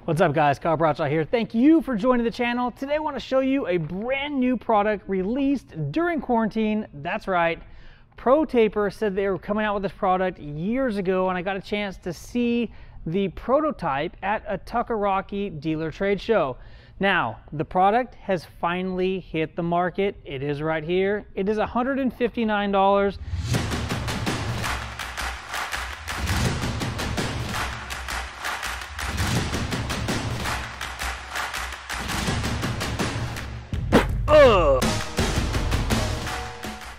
What's up guys, Bradshaw here. Thank you for joining the channel. Today I want to show you a brand new product released during quarantine. That's right, ProTaper said they were coming out with this product years ago, and I got a chance to see the prototype at a Tucker dealer trade show. Now, the product has finally hit the market. It is right here. It is $159.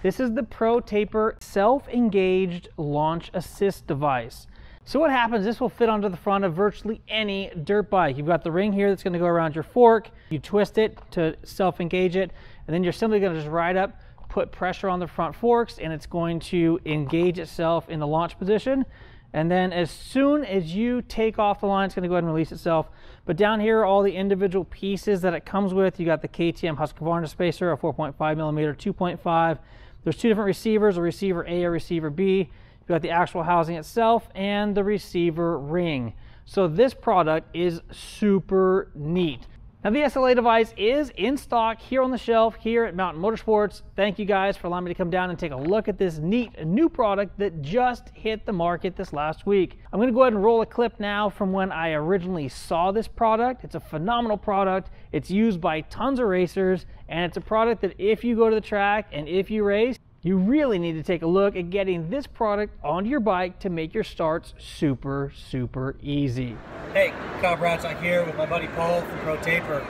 This is the ProTaper self-engaged launch assist device. So what happens, this will fit onto the front of virtually any dirt bike. You've got the ring here that's going to go around your fork. You twist it to self-engage it, and then you're simply going to just ride up, put pressure on the front forks, and it's going to engage itself in the launch position. And then as soon as you take off the line, it's going to go ahead and release itself. But down here are all the individual pieces that it comes with. You got the KTM Husqvarna spacer, a 4.5 millimeter, 2.5. There's two different receivers, a receiver A or receiver B. You've got the actual housing itself and the receiver ring. So this product is super neat. Now the SLA device is in stock here on the shelf here at Mountain Motorsports. Thank you guys for allowing me to come down and take a look at this neat new product that just hit the market this last week. I'm going to go ahead and roll a clip now from when I originally saw this product. It's a phenomenal product. It's used by tons of racers, and it's a product that if you go to the track and if you race, you really need to take a look at getting this product onto your bike to make your starts super, super easy. Hey, Bradshaw here with my buddy Paul from ProTaper.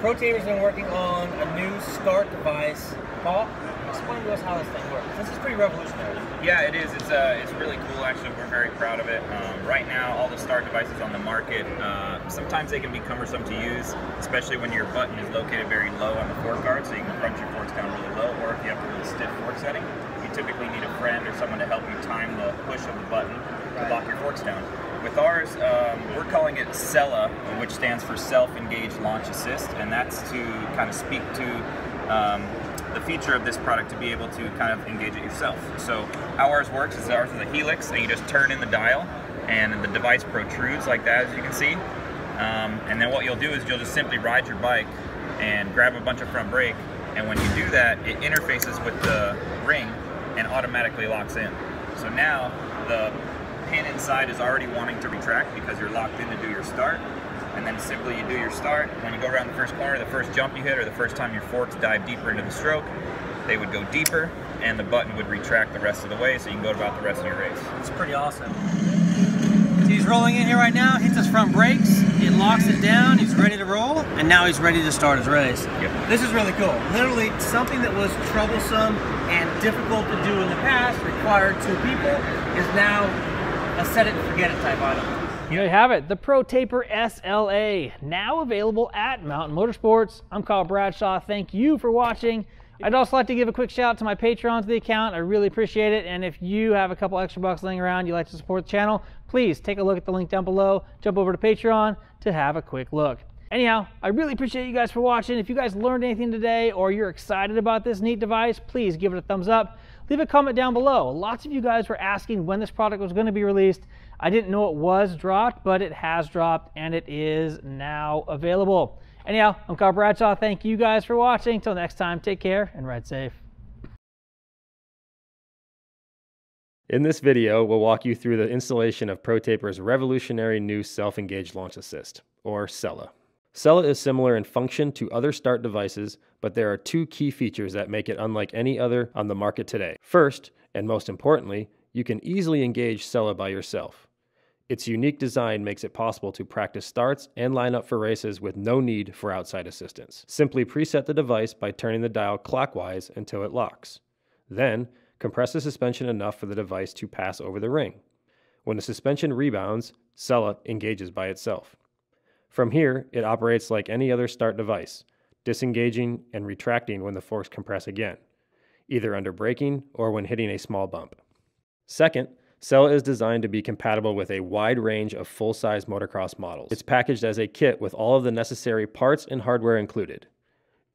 ProTaper's been working on a new start device. Paul, explain to us how this thing works. This is pretty revolutionary. Yeah, it is. It's really cool. Actually, we're very proud of it. Right now, all the start devices on the market, sometimes they can be cumbersome to use, especially when your button is located very low on the fork guard, so you can crunch your forks down really low, or if you have a really stiff fork setting, you typically need a friend or someone to help you time the push of the button to lock your forks down. With ours, we're calling it SELA, which stands for Self-Engaged Launch Assist, and that's to kind of speak to the feature of this product to be able to kind of engage it yourself. So how ours works is ours is a helix, and you just turn in the dial, and the device protrudes like that, as you can see. And then what you'll do is you'll just simply ride your bike and grab a bunch of front brake, and when you do that, it interfaces with the ring and automatically locks in. So now the pin inside is already wanting to retract because you're locked in to do your start, and then simply you do your start. When you go around the first corner, the first jump you hit, or the first time your forks dive deeper into the stroke, they would go deeper, and the button would retract the rest of the way, so you can go about the rest of your race. It's pretty awesome. So he's rolling in here right now, hits his front brakes, it locks it down, he's ready to roll, and now he's ready to start his race. Yep. This is really cool. Literally, something that was troublesome and difficult to do in the past, required two people, is now a set it and forget it type item. There you have it, the ProTaper SLA, now available at Mountain Motorsports. I'm Bradshaw. Thank you for watching. I'd also like to give a quick shout out to my Patreon to the account. I really appreciate it. And if you have a couple extra bucks laying around, you'd like to support the channel, please take a look at the link down below. Jump over to Patreon to have a quick look. Anyhow, I really appreciate you guys for watching. If you guys learned anything today or you're excited about this neat device, please give it a thumbs up. Leave a comment down below. Lots of you guys were asking when this product was going to be released. I didn't know it was dropped, but it has dropped and it is now available. Anyhow, I'm Bradshaw. Thank you guys for watching. Until next time, take care and ride safe. In this video, we'll walk you through the installation of ProTaper's revolutionary new self-engaged launch assist, or SELA. SELA is similar in function to other start devices, but there are two key features that make it unlike any other on the market today. First, and most importantly, you can easily engage SELA by yourself. Its unique design makes it possible to practice starts and line up for races with no need for outside assistance. Simply preset the device by turning the dial clockwise until it locks. Then, compress the suspension enough for the device to pass over the ring. When the suspension rebounds, SELA engages by itself. From here, it operates like any other start device, disengaging and retracting when the forks compress again, either under braking or when hitting a small bump. Second, SELA is designed to be compatible with a wide range of full-size motocross models. It's packaged as a kit with all of the necessary parts and hardware included.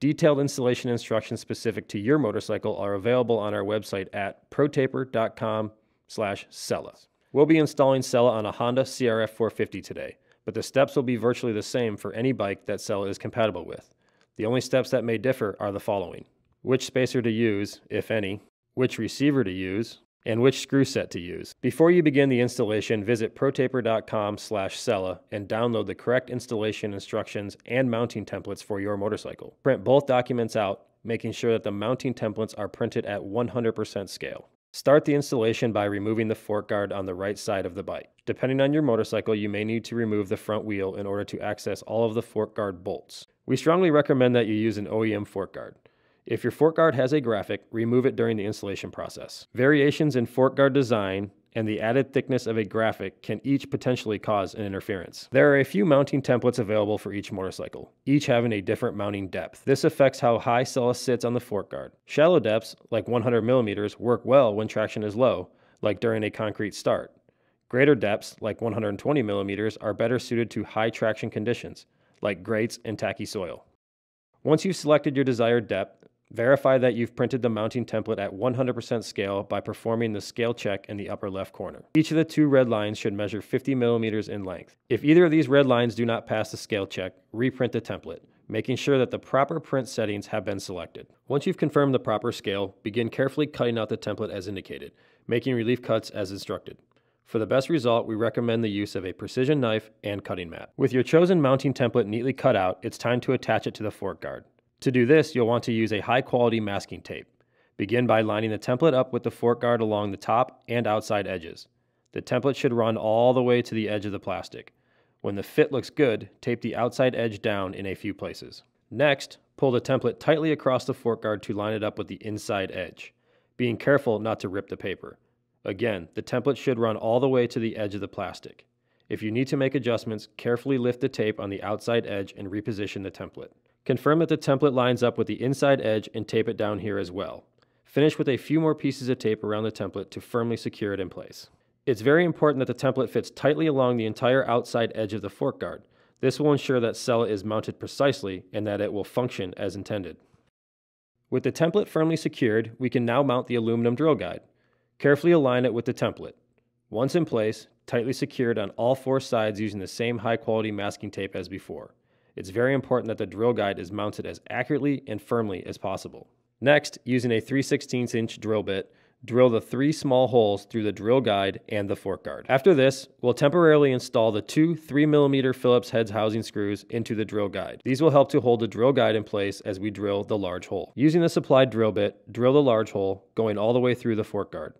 Detailed installation instructions specific to your motorcycle are available on our website at protaper.com/SELA. We'll be installing SELA on a Honda CRF 450 today. but the steps will be virtually the same for any bike that SELA is compatible with. The only steps that may differ are the following: which spacer to use, if any, which receiver to use, and which screw set to use. Before you begin the installation, visit protaper.com/SELA and download the correct installation instructions and mounting templates for your motorcycle. Print both documents out, making sure that the mounting templates are printed at 100% scale. Start the installation by removing the fork guard on the right side of the bike. Depending on your motorcycle, you may need to remove the front wheel in order to access all of the fork guard bolts. We strongly recommend that you use an OEM fork guard. If your fork guard has a graphic, remove it during the installation process. Variations in fork guard design and the added thickness of a graphic can each potentially cause an interference. There are a few mounting templates available for each motorcycle, each having a different mounting depth. This affects how high SELA sits on the fork guard. Shallow depths, like 100 millimeters, work well when traction is low, like during a concrete start. Greater depths, like 120 millimeters, are better suited to high traction conditions, like grates and tacky soil. Once you've selected your desired depth, verify that you've printed the mounting template at 100% scale by performing the scale check in the upper left corner. Each of the two red lines should measure 50 millimeters in length. If either of these red lines do not pass the scale check, reprint the template, making sure that the proper print settings have been selected. Once you've confirmed the proper scale, begin carefully cutting out the template as indicated, making relief cuts as instructed. For the best result, we recommend the use of a precision knife and cutting mat. With your chosen mounting template neatly cut out, it's time to attach it to the fork guard. To do this, you'll want to use a high-quality masking tape. Begin by lining the template up with the fork guard along the top and outside edges. The template should run all the way to the edge of the plastic. When the fit looks good, tape the outside edge down in a few places. Next, pull the template tightly across the fork guard to line it up with the inside edge, being careful not to rip the paper. Again, the template should run all the way to the edge of the plastic. If you need to make adjustments, carefully lift the tape on the outside edge and reposition the template. Confirm that the template lines up with the inside edge and tape it down here as well. Finish with a few more pieces of tape around the template to firmly secure it in place. It's very important that the template fits tightly along the entire outside edge of the fork guard. This will ensure that SELA is mounted precisely and that it will function as intended. With the template firmly secured, we can now mount the aluminum drill guide. Carefully align it with the template. Once in place, tightly secured on all four sides using the same high-quality masking tape as before. It's very important that the drill guide is mounted as accurately and firmly as possible. Next, using a 3/16 inch drill bit, drill the 3 small holes through the drill guide and the fork guard. After this, we'll temporarily install the 2 3mm Phillips heads housing screws into the drill guide. These will help to hold the drill guide in place as we drill the large hole. Using the supplied drill bit, drill the large hole, going all the way through the fork guard.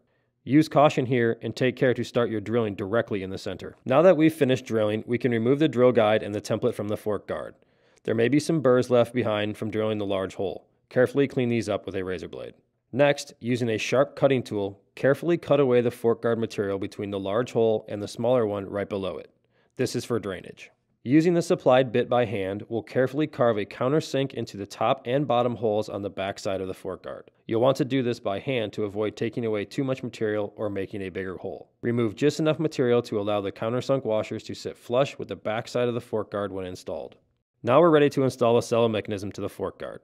Use caution here and take care to start your drilling directly in the center. Now that we've finished drilling, we can remove the drill guide and the template from the fork guard. There may be some burrs left behind from drilling the large hole. Carefully clean these up with a razor blade. Next, using a sharp cutting tool, carefully cut away the fork guard material between the large hole and the smaller one right below it. This is for drainage. Using the supplied bit by hand, we'll carefully carve a countersink into the top and bottom holes on the back side of the fork guard. You'll want to do this by hand to avoid taking away too much material or making a bigger hole. Remove just enough material to allow the countersunk washers to sit flush with the back side of the fork guard when installed. Now we're ready to install a SELA mechanism to the fork guard.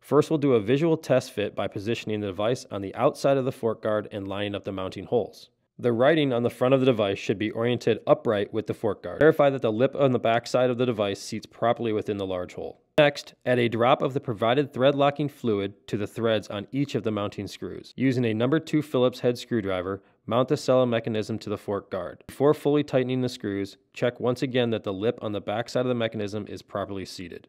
First, we'll do a visual test fit by positioning the device on the outside of the fork guard and lining up the mounting holes. The writing on the front of the device should be oriented upright with the fork guard. Verify that the lip on the back side of the device seats properly within the large hole. Next, add a drop of the provided thread locking fluid to the threads on each of the mounting screws. Using a number 2 Phillips head screwdriver, mount the SELA mechanism to the fork guard. Before fully tightening the screws, check once again that the lip on the back side of the mechanism is properly seated.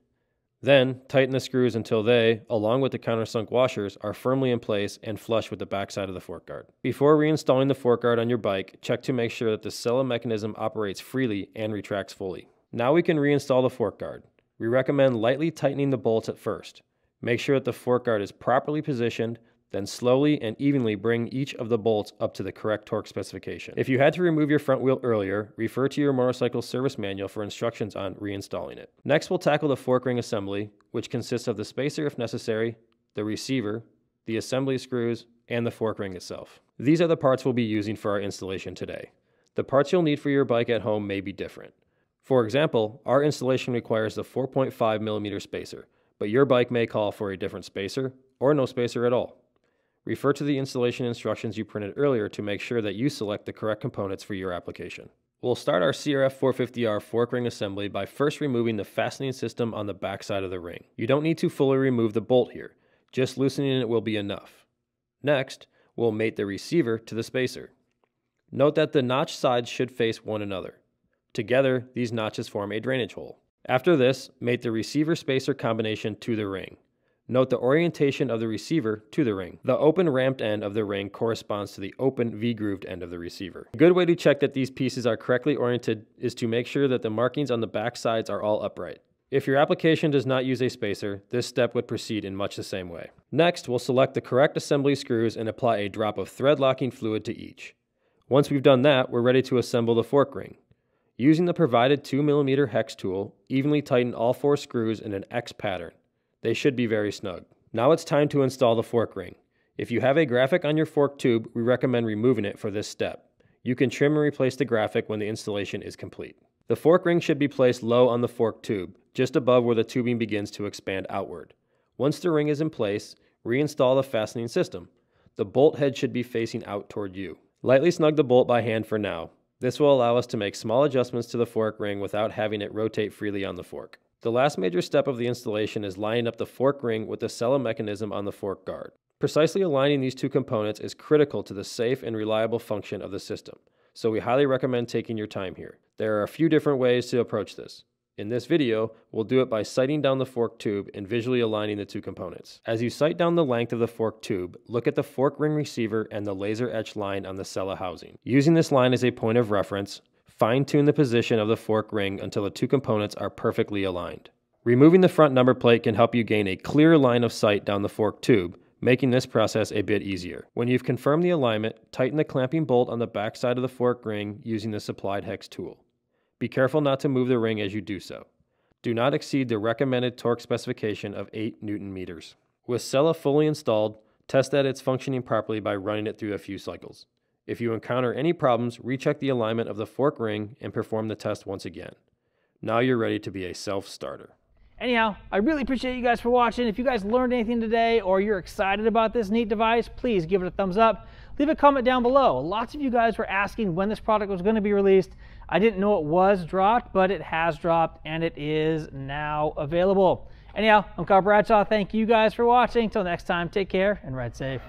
Then, tighten the screws until they, along with the countersunk washers, are firmly in place and flush with the backside of the fork guard. Before reinstalling the fork guard on your bike, check to make sure that the SELA mechanism operates freely and retracts fully. Now we can reinstall the fork guard. We recommend lightly tightening the bolts at first. Make sure that the fork guard is properly positioned, then slowly and evenly bring each of the bolts up to the correct torque specification. If you had to remove your front wheel earlier, refer to your motorcycle service manual for instructions on reinstalling it. Next, we'll tackle the fork ring assembly, which consists of the spacer if necessary, the receiver, the assembly screws, and the fork ring itself. These are the parts we'll be using for our installation today. The parts you'll need for your bike at home may be different. For example, our installation requires the 4.5mm spacer, but your bike may call for a different spacer or no spacer at all. Refer to the installation instructions you printed earlier to make sure that you select the correct components for your application. We'll start our CRF 450R fork ring assembly by first removing the fastening system on the back side of the ring. You don't need to fully remove the bolt here, just loosening it will be enough. Next, we'll mate the receiver to the spacer. Note that the notch sides should face one another. Together, these notches form a drainage hole. After this, mate the receiver spacer combination to the ring. Note the orientation of the receiver to the ring. The open ramped end of the ring corresponds to the open V-grooved end of the receiver. A good way to check that these pieces are correctly oriented is to make sure that the markings on the back sides are all upright. If your application does not use a spacer, this step would proceed in much the same way. Next, we'll select the correct assembly screws and apply a drop of thread locking fluid to each. Once we've done that, we're ready to assemble the fork ring. Using the provided 2mm hex tool, evenly tighten all 4 screws in an X pattern. They should be very snug. Now it's time to install the fork ring. If you have a graphic on your fork tube, we recommend removing it for this step. You can trim and replace the graphic when the installation is complete. The fork ring should be placed low on the fork tube, just above where the tubing begins to expand outward. Once the ring is in place, reinstall the fastening system. The bolt head should be facing out toward you. Lightly snug the bolt by hand for now. This will allow us to make small adjustments to the fork ring without having it rotate freely on the fork. The last major step of the installation is lining up the fork ring with the SELA mechanism on the fork guard. Precisely aligning these two components is critical to the safe and reliable function of the system, so we highly recommend taking your time here. There are a few different ways to approach this. In this video, we'll do it by sighting down the fork tube and visually aligning the two components. As you sight down the length of the fork tube, look at the fork ring receiver and the laser etched line on the SELA housing. Using this line as a point of reference, fine-tune the position of the fork ring until the two components are perfectly aligned. Removing the front number plate can help you gain a clear line of sight down the fork tube, making this process a bit easier. When you've confirmed the alignment, tighten the clamping bolt on the back side of the fork ring using the supplied hex tool. Be careful not to move the ring as you do so. Do not exceed the recommended torque specification of 8 Newton meters. With SELA fully installed, test that it's functioning properly by running it through a few cycles. If you encounter any problems, recheck the alignment of the fork ring and perform the test once again. Now you're ready to be a self-starter. Anyhow, I really appreciate you guys for watching. If you guys learned anything today or you're excited about this neat device, please give it a thumbs up. Leave a comment down below. Lots of you guys were asking when this product was going to be released. I didn't know it was dropped, but it has dropped and it is now available. Anyhow, I'm Bradshaw. Thank you guys for watching. Until next time, take care and ride safe.